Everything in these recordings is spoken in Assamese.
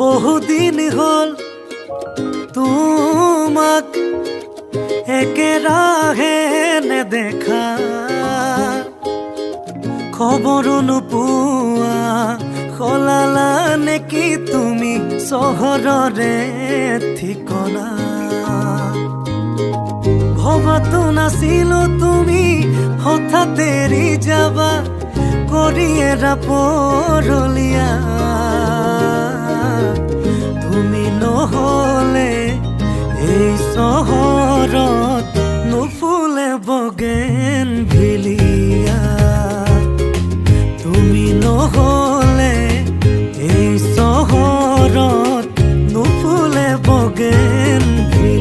বহুদিন হল তোমাক একেৰাহে নেদেখা, খবৰো নোপোৱা সলালা নেকি তুমি চহৰৰে ঠিকনা। ভবাতো নাছিলো তুমি হঠাৎ এৰি যাবা কৰি এৰা পৰলীয়া। তুমি নহলে এই চহৰত নুফুলে বগেনভিলিয়া। তুমি নহলে এই চহৰত নুফুলে বগেনভিলিয়া,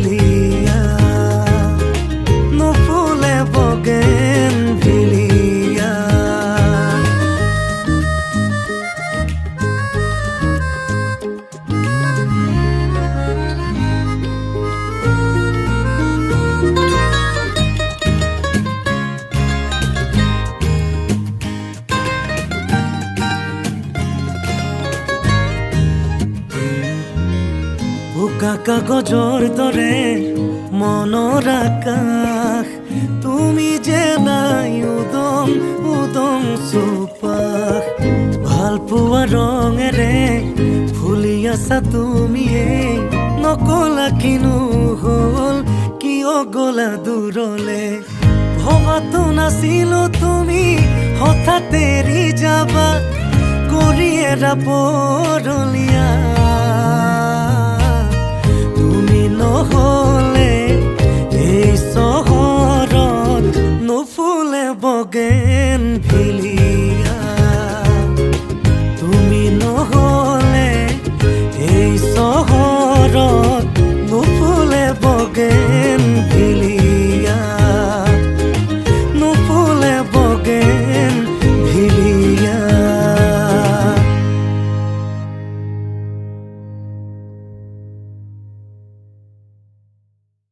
নুফুলে বগেনভিলিয়া। বোকা কাগজৰ দৰে মনৰ আকাশ, তুমি যে নাই উদং উদং চুপাশ। ভাল পোৱা ৰঙেৰে ফুলি আছা তুমিয়ে, নকলা কিনো হ'ল কিয় গলা দূৰলে। ভবাতো নাছিলো তুমি হঠাৎ এৰি যাবা কৰি এৰা পৰলীয়া। নহলে এই চহৰত নুফুলে বগেনভিলিয়া। তুমি নহলে এই চহৰত নুফুলে বগেন